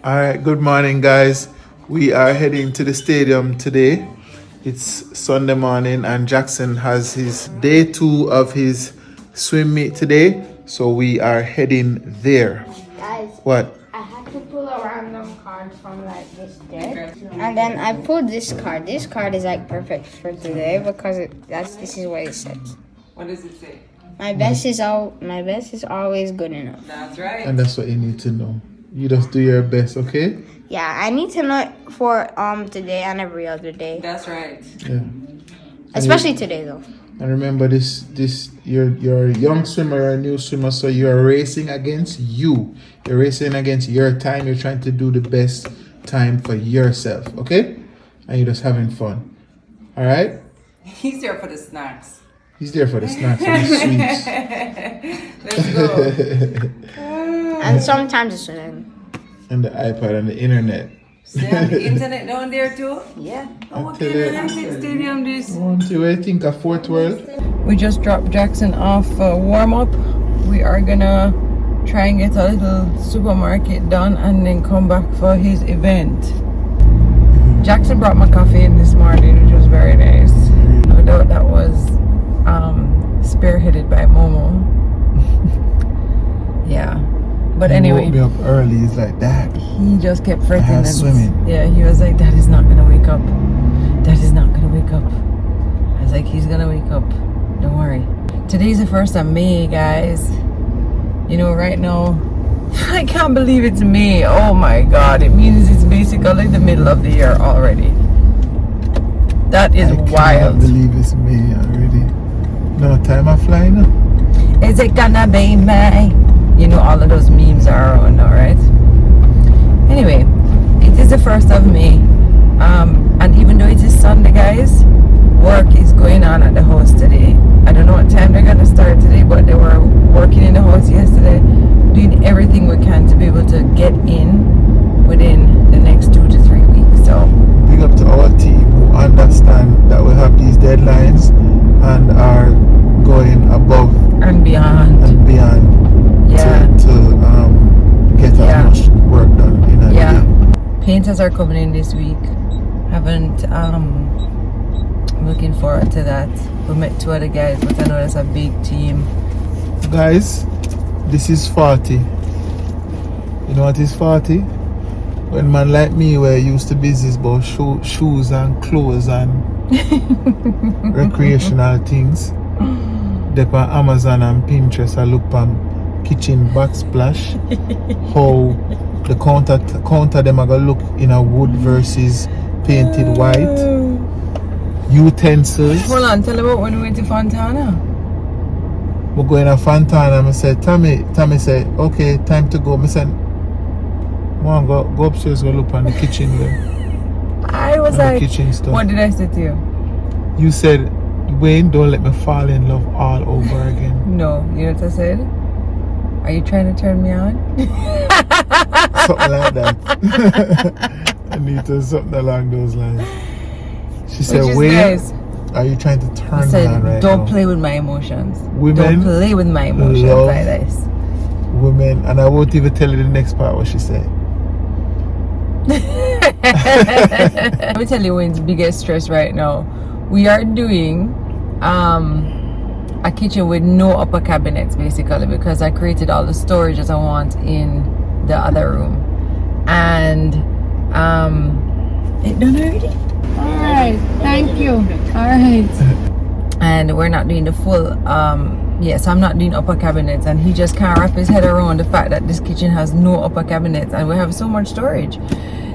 All right, good morning, guys. We are heading to the stadium today. It's Sunday morning, and Jackson has his day 2 of his swim meet today. So we are heading there. Guys, What? I had to pull a random card from like this deck, and then I pulled this card. This card is like perfect for today because this is what it says. What does it say? My best is always good enough. That's right. And that's what you need to know. You just do your best, okay? Yeah, I need to know it for today and every other day. That's right. Yeah. Especially today though. And remember, you're a young swimmer or a new swimmer, so you're racing against you. You're racing against your time. You're trying to do the best time for yourself, okay? And you're just having fun. All right? He's there for the snacks. He's there for the snacks and the sweets. Let's go. And sometimes it's And the iPad and the internet. See the internet down there too? yeah. Oh, Until okay, it- nice stadium this. Want to I think a fourth world? We just dropped Jackson off warm up. We are gonna try and get a little supermarket done and then come back for his event. Jackson brought my coffee in this morning, which was very nice. No doubt that was spearheaded by MoMo. Yeah. But anyway. He woke me up early. He's like, Dad, He just kept fretting. I have swimming. Yeah, he was like, Dad is not gonna wake up. Dad is not gonna wake up. I was like, he's gonna wake up. Don't worry. Today's the 1st of May, guys. You know, right now, I can't believe it's May. Oh my God. It means it's basically the middle of the year already. That is I cannot wild. believe it's May already. No time of flying now. Is it gonna be May? You know, all of those memes are around now, right? Anyway, it is the 1st of May. And even though it is Sunday, guys, work is going on at the house today. I don't know what time they're gonna start today, but they were working in the house yesterday, doing everything we can to be able to get in within the next 2 to 3 weeks. So Big up to our team who understand that we have these deadlines and are going above and beyond. and beyond Yeah. to get Yeah. as much work done in a Yeah. day. Painters are coming in this week. Haven't I'm looking forward to that. We met 2 other guys, but I know that's a big team. Guys, this is 40. You know what is 40? When man like me were used to business about shoes and clothes and recreational things. Dep on Amazon and Pinterest, I look on kitchen backsplash. How the counter them are gonna look in a wood versus painted white. Utensils. Hold on, tell about when we went to Fontana. We go in a Fontana. I said, Tami said, okay, time to go. I said, "Mom, go upstairs, go look on the kitchen there." I was And like, the kitchen stuff. what did I say to you? You said, Wayne, don't let me fall in love all over again. No, you know what I said? Are you trying to turn me on? Something like that. I need to something along those lines. She said, Which is Wayne, nice. are you trying to I turn me said, on right don't now? play with my emotions. Women Don't play with my emotions love like this. Women, and I won't even tell you the next part what she said. Let me tell you Wayne's biggest stress right now. We are doing a kitchen with no upper cabinets basically because I created all the storages I want in the other room. And it done already? Alright, thank you. Alright. And we're not doing the full yes, I'm not doing upper cabinets, and he just can't wrap his head around the fact that this kitchen has no upper cabinets and we have so much storage.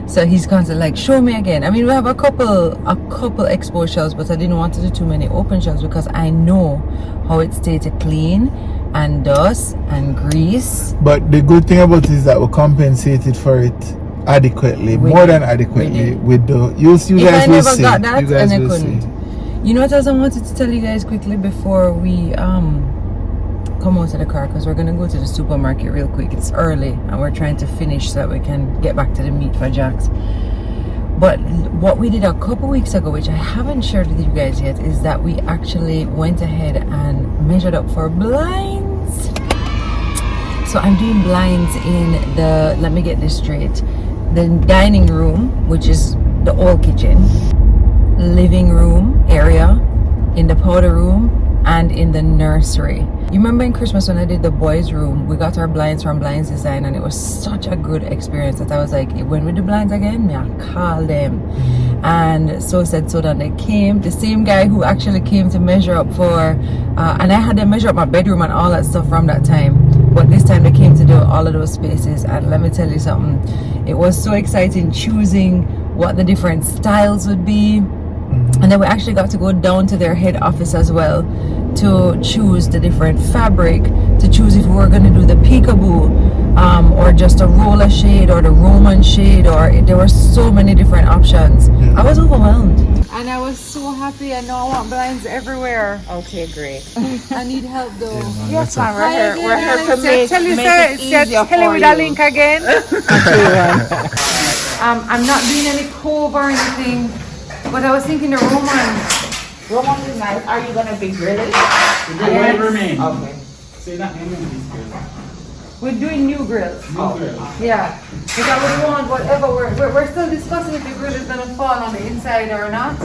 So he's constantly like, show me again. I mean, we have a couple exposed shelves, but I didn't want to do too many open shelves because I know how it stays to clean and dust and grease. But the good thing about it is that we compensated for it adequately, more than adequately with the you If guys I will never see. got that, You guys and I will couldn't. see. You know what else I wanted to tell you guys quickly before we come out of the car, because we're gonna go to the supermarket real quick. It's early and we're trying to finish so that we can get back to the meat for Jax. But what we did a couple weeks ago, which I haven't shared with you guys yet, is that we actually went ahead and measured up for blinds. So I'm doing blinds in the, let me get this straight, the dining room, which is the old kitchen, living room area, in the powder room, and in the nursery. You remember in Christmas when I did the boys' room, we got our blinds from Blinds Design, and it was such a good experience that I was like, when we do blinds again, I call them. And so said so that they came. The same guy who actually came to measure up for, and I had them measure up my bedroom and all that stuff from that time. But this time they came to do all of those spaces, and let me tell you something, it was so exciting choosing what the different styles would be. And then we actually got to go down to their head office as well to choose the different fabric, to choose if we were going to do the peekaboo or just a roller shade or the Roman shade, or there were so many different options. I was overwhelmed. And I was so happy. I know I want blinds everywhere. Okay, great. I need help though. Yes, ma'am. We're here to make it easier tell for me you. that link again. I'm not doing any cove or anything, but I was thinking the Roman. Roman is nice. Are you gonna be grilling? The grill will remain. Okay. So you're not going to this grill. We're doing new grills. No grill. Yeah, because I would want whatever we're still discussing if the grill is gonna fall on the inside or not.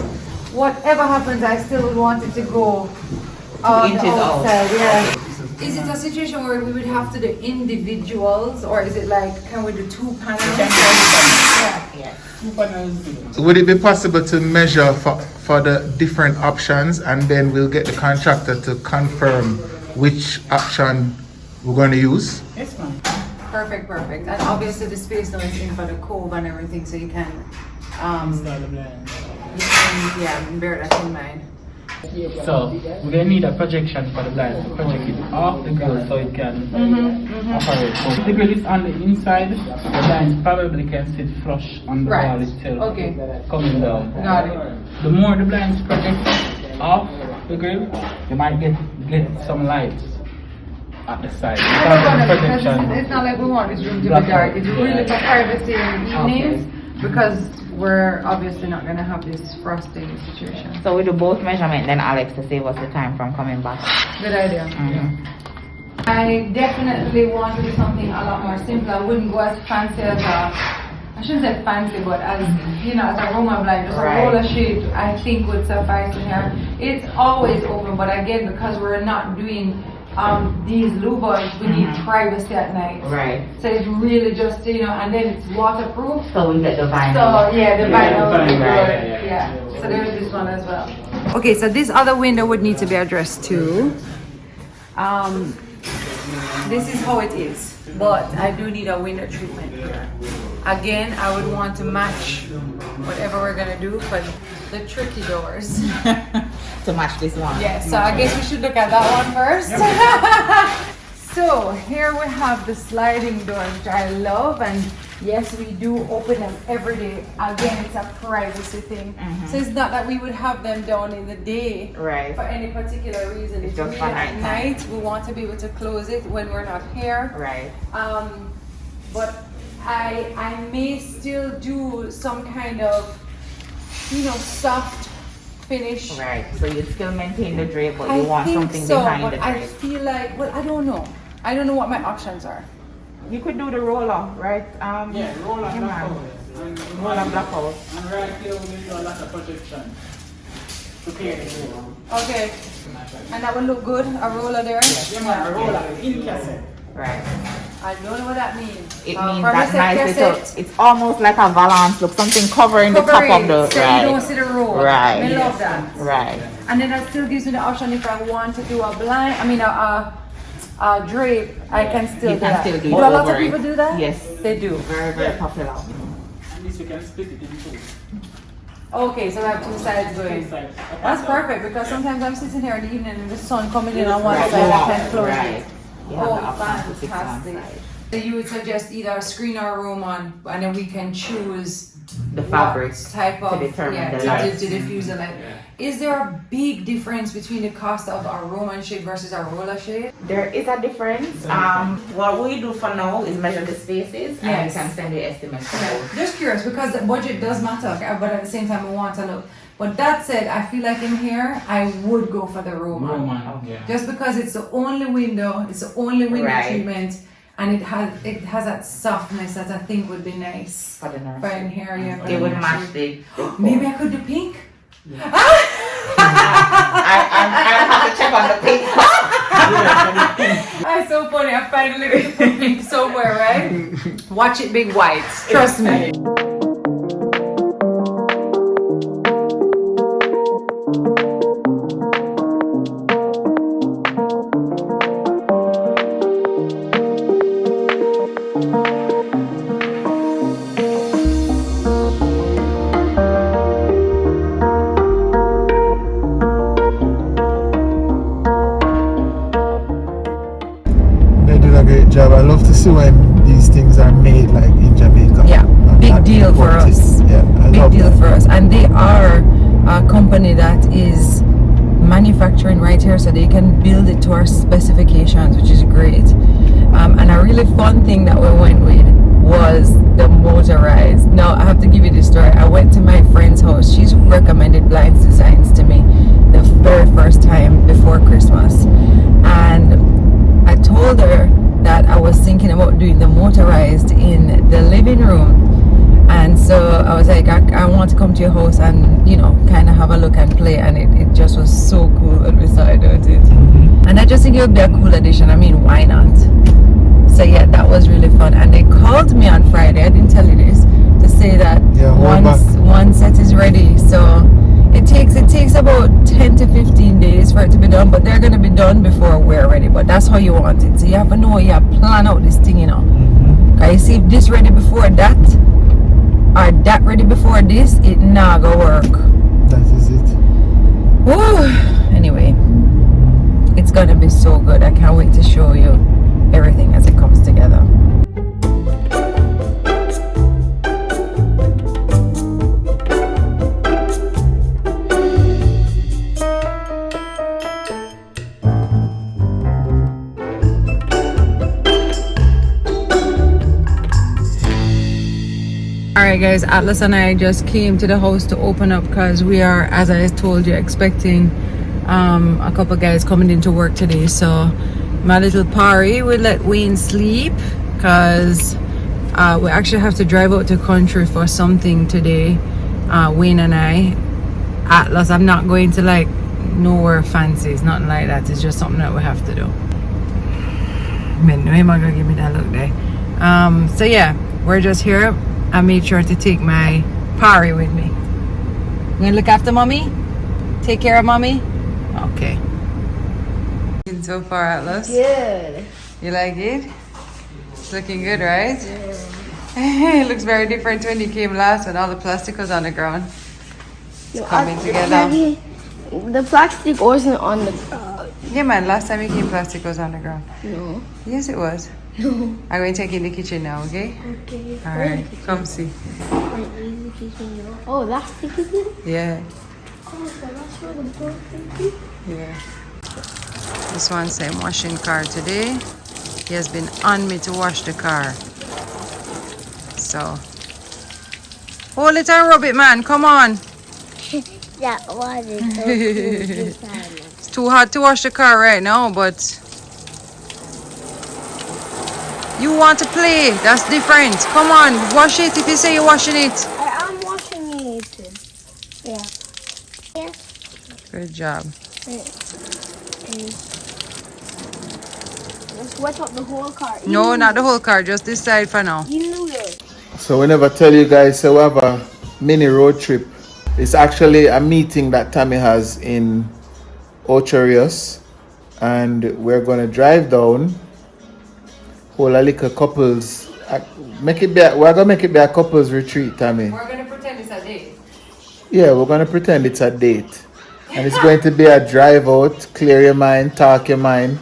Whatever happens, I still would want it to go on the outside. Yeah. Is it a situation where we would have to do individuals, or is it like, can we do 2 panels? Yeah. 2 panels. Would it be possible to measure for the different options, and then we'll get the contractor to confirm which option we're going to use? Yes, ma'am. Perfect. And obviously the space now is in for the cove and everything, so you can, Install the blinds. bear that in mind. So we're gonna need a projection for the blinds to project it off the grill so it can operate. So if the grill is on the inside, the blinds probably can sit flush on the wall itself. Okay. Coming down. Got it. The more the blinds project off the grill, you might get some lights at the side. Because of the projection. It's not like we want this room to be dark. It's really for privacy in the evenings, because we're obviously not going to have this frosting situation. So we do both measurement, then Alex to save us the time from coming back. Good idea. I definitely want to do something a lot more simple. I wouldn't go as fancy as I shouldn't say fancy, but as as a Roman blind, just a roller shade I think would suffice in here. It's always open, but again, because we're not doing these louvers, we need privacy at night. Right. So it's really just, and then it's waterproof. So we get the vinyl. So yeah, the vinyl would be good. Right. Yeah. So there's this one as well. Okay, so this other window would need to be addressed too. This is how it is, but I do need a window treatment here. Again, I would want to match whatever we're gonna do for the tricky doors. To match this one. Yeah, so I guess we should look at that one first. So here we have the sliding doors, which I love, and yes, we do open them every day. Again, it's a privacy thing. So it's not that we would have them down in the day for any particular reason. It's just really for at night. We want to be able to close it when we're not here. Right. But I may still do some kind of, soft finish. Right. So you still maintain the drape, but you want something behind the drape. I feel like, I don't know. I don't know what my options are. You could do the roller, right? Yeah, roll and blackout. Roll and blackout. And right here we do a lot of projection. Okay. Okay. And that would look good, a roller there? Yeah, man, a roller in cassette. Right. I don't know what that means. It means that nice little, it's almost like a valance look, something covering the top of the, so you don't see the roll. Right. I love that. Right. And then that still gives me the option if I want to do a drape, I can still do that. Do a lot of people do that? Yes. They do. Very, very popular. And this you can split it in two. Okay, so I have 2 sides going. That's perfect, because sometimes I'm sitting here in the evening and the sun coming in on one side, I can't close it. Fantastic. So you would suggest either a screen or a Roman, and then we can choose the fabric type of to determine the light. to diffuse the light. Is there a big difference between the cost of our Roman shade versus our roller shade? There is a difference. What we do for now is measure the spaces and we can send the estimates for those. Just curious, because the budget does matter, but at the same time we want to look. But that said, I feel like in here I would go for the Roman. Yeah. Just because it's the only window, it's the only window treatment. and it has that softness that I think would be nice For the nurse. for in here. Yeah, for It the would nursery. match the. Maybe I could do pink. I have to check on the pink. That's so funny. I finally get to put pink somewhere, right? Watch it big white. Trust me. They did a great job. I love to see when these things are made like in Jamaica. Yeah, And big not deal for imported. us. Yeah, I Big love deal that. for us. And they are a company that is manufacturing right here, so they can build it to our specifications, which is great. And a really fun thing that we went with was the motorized. Now I have to give you this story. I went to my friend's house. She's recommended blinds designs to me the very first time before Christmas, and I told her that I was thinking about doing the motorized in the living room. And so I was like, I want to come to your house and, you know, kind of have a look and play. And it just was so cool when we started doing it. And I just think it would be a cool addition. I mean, why not? So yeah, that was really fun. And they called me on Friday, I didn't tell you this, to say that Yeah, one set is ready. So it takes about 10 to 15 days for it to be done, but they're going to be done before we're ready. But that's how you want it. So you have to know, you have to plan out this thing, you know. Okay, see if this ready before that, or that ready before this, it not gonna work. That is it. Woo. Anyway, it's gonna be so good. I can't wait to show you everything as it comes together. Alright guys, Atlas and I just came to the house to open up because we are, as I told you, expecting a couple guys coming into work today. So my little party will let Wayne sleep because we actually have to drive out to country for something today, Wayne and I. Atlas, I'm not going to like nowhere fancy, it's nothing like that, it's just something that we have to do. Man, no, he's not gonna give me that look there. So yeah, we're just here. I made sure to take my party with me. You gonna look after mommy? Take care of mommy? Okay. So far, Atlas? Good. You like it? It's looking good, right? Yeah. It looks very different when you came last when all the plastic was on the ground. It's coming together. The plastic wasn't on the ground. Yeah man, last time you came plastic was on the ground. No. Yes it was. No. I'm going to take you in the kitchen now, okay? Okay. Alright, come see. Oh, that's the kitchen? Yeah. Oh, so that's where the broken is? Yeah. This one say I'm washing car today. He has been on me to wash the car. So hold it and rub it, man. Come on. That was it. It's too hot to wash the car right now, but you want to play. That's different. Come on, wash it if you say you're washing it. I am washing it. Yeah. Yeah. Good job. Let's wet up the whole car. No, not the whole car, just this side for now. You knew it. So we never tell you guys, so we have a mini road trip. It's actually a meeting that Tami has in Ocho Rios, and we're gonna drive down. Whole a little couples. We're gonna make it be a couples retreat, Tami. We're gonna pretend it's a date. Yeah, we're gonna pretend it's a date, and it's going to be a drive out, clear your mind, talk your mind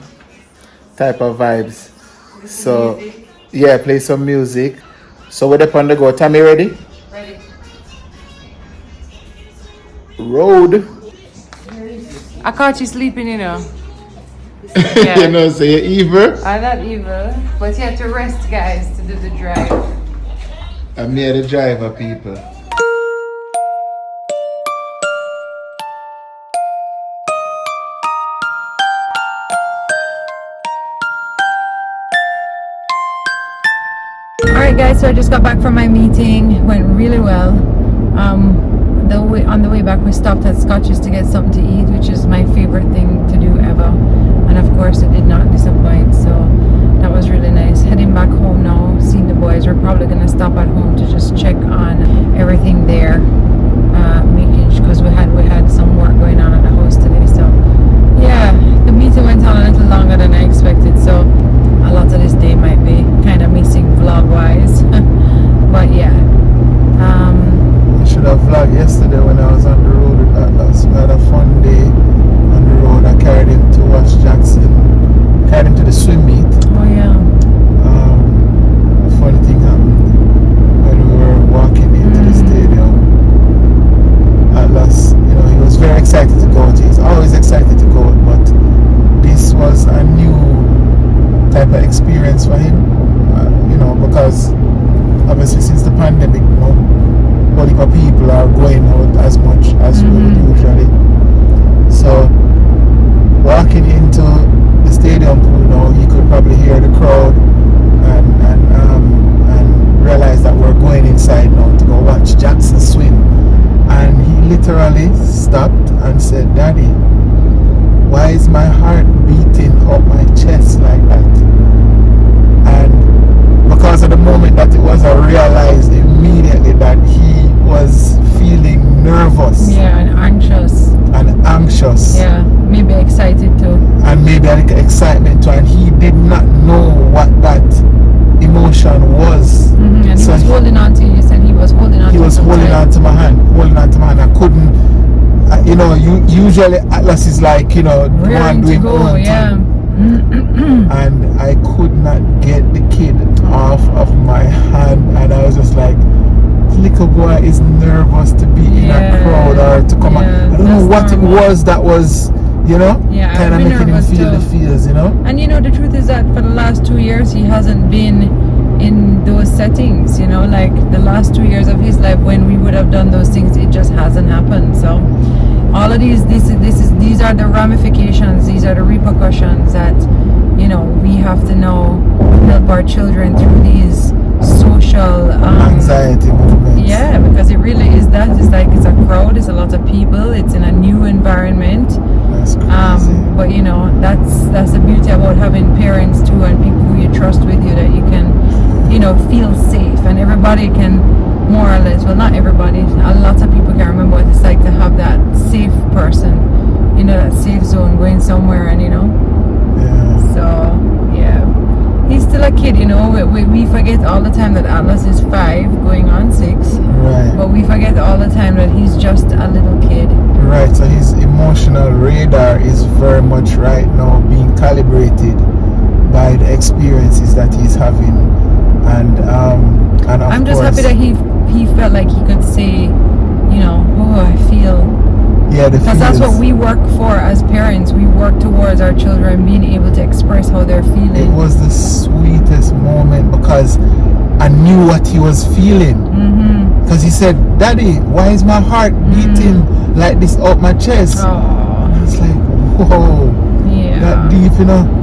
type of vibes. So yeah, play some music. So we're up on the go. Tami, ready? Ready? Road. I caught you sleeping, you know. You know, so you're evil. I'm not evil, but you have to rest, guys, to do the drive. I'm here the driver, people. guys, so I just got back from my meeting. Went really well. On the way back we stopped at Scotch's to get something to eat, which is my favorite thing to do ever, and of course it did not disappoint, so that was really nice. Heading back home now, seeing the boys. We're probably gonna stop at home to just check on everything there, making, because we had some work going on at the house today. So yeah, the meeting went on a little longer than I expected, so a lot of this day might be kind of missing vlog wise. But yeah, I should have vlogged yesterday when I was on the road with Atlas. We had a fun day on the road. I carried him to watch Jackson, carried him to the swim meet. oh yeah, A funny thing happened when we were walking into the stadium. Atlas, he was very excited to go out. He's always excited to go out, but this was a new type of experience for him, because obviously since the pandemic, a lot of people are going out as much as we would usually. So walking into the stadium pool, you could probably hear the crowd and realize that we're going inside now to go watch Jackson swim. And he literally stopped and said, "Daddy, why is my heart beating up my chest like that?" And because of the moment that it was, I realized immediately that he was feeling nervous. yeah, and anxious. And anxious. Yeah, maybe excited too. And maybe a little excitement too. And he did not know what that emotion was. And he So was holding on to you. You said he was holding on. he was holding on to my hand. I couldn't, usually Atlas is like, the one doing go, yeah. And I could not get the kid off of my hand, and I was just like, little boy is nervous to be in a crowd or to come out. I don't know what it was that was, kind of making him feel the feels, And the truth is that for the last 2 years he hasn't been in those settings, like the last 2 years of his life when we would have done those things, it just hasn't happened. So all of these are the ramifications, these are the repercussions that we have to now help our children through these social anxiety movements. Yeah, because it really is that. It's like it's a crowd, it's a lot of people, it's in a new environment. That's crazy. But that's the beauty about having parents too, and people who you trust with you, that you can feel safe, and everybody can more or less, well, not everybody, a lot of people can remember what it's like to have that safe person, that safe zone going somewhere, and Yeah. so yeah, he's still a kid. We forget all the time that Atlas is 5 going on 6, Right. but we forget all the time that he's just a little kid. Right, so his emotional radar is very much right now being calibrated by the experiences that he's having, and of I'm just course, happy that he felt like he could say, I feel. yeah, Because that's what we work for as parents. We work towards our children being able to express how they're feeling. It was the sweetest moment because I knew what he was feeling. Because he said, "Daddy, why is my heart beating like this up my chest?" Oh, It's like, whoa, yeah. that deep,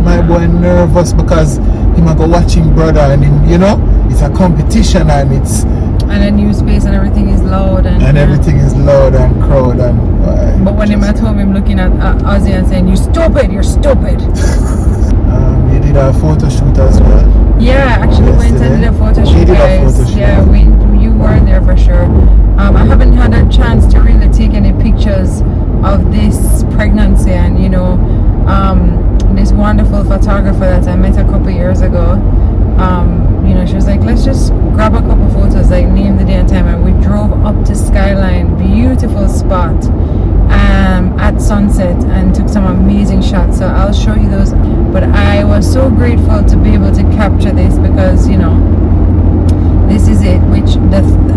my boy nervous because he might go watching brother, and him, it's a competition, and it's And a new space, and everything is loud, and everything is loud and crowd, and but when him at home, him looking at Ozzy and saying, "You're stupid." you did a photo shoot as well. Yeah, actually went and did a photo He shoot, did a guys. photo shoot. Yeah, you were there for sure. I haven't had a chance to really take any pictures of this pregnancy, and this wonderful photographer that I met a couple years ago. She was like, "Let's just grab a couple photos, like name the day and time," and we drove up to Skyline, beautiful spot, at sunset, and took some amazing shots. So I'll show you those. But I was so grateful to be able to capture this, because this is it.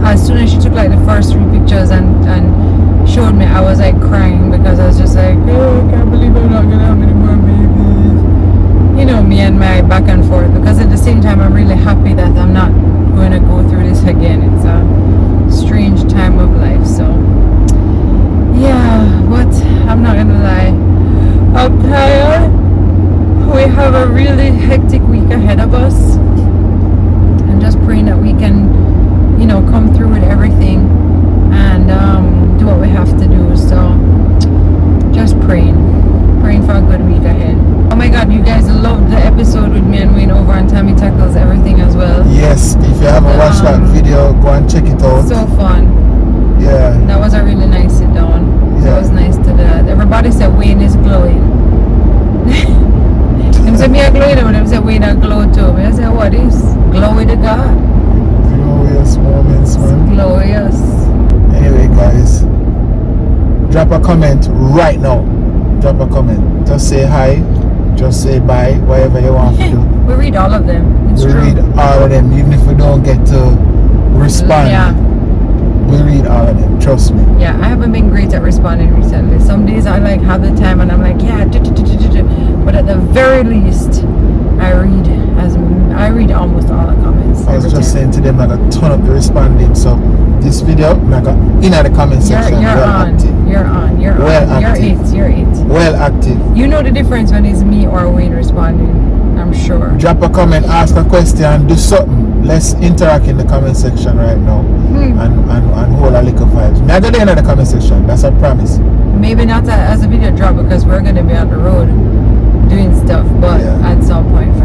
As soon as she took like the first 3 pictures and showed me, I was like crying, because I was just like, "Oh, I can't believe I'm not gonna have any more babies." Me and my back and forth, because at the same time I'm really happy that I'm not going to go through this again. It's a strange time of life. So yeah, but I'm not gonna lie, I'm tired. We have a really hectic week ahead of us, and just praying that we can, you know, come through with everything and do what we have to do. So just praying for a good week ahead. Oh my God, you guys loved the episode with me and Wayne over on Tami Tackles Everything as well. Yes, if you haven't watched that video, go and check it out. So fun. Yeah. That was a really nice sit down. Yeah. It was nice to that. Everybody said Wayne is glowing. Them said me a glowing, but them said Wayne a glow too. I said, what is? Glow with the God. Glorious moments, man. Glorious. Anyway, guys, drop a comment right now. Drop a comment. Just say hi. Just say bye. Whatever you want to do. We read all of them. It's We true. read all of them, even if we don't get to respond. Yeah. We read all of them. Trust me. Yeah, I haven't been great at responding recently. Some days I like have the time and I'm like, yeah, but at the very least, I read almost all the comments. I was every just time. saying to them, I got turn up the responding. So this video, I got in the comment section. You're well on. active. You're on. You're Well on. active. You're it. Well active. You know the difference when it's me or Wayne responding. I'm sure. Drop a comment, ask a question, do something. Let's interact in the comment section right now and hold a little vibes. Me I go there in the comment section. That's a promise. Maybe not as a video drop because we're gonna be on the road doing stuff, but Yeah. at some point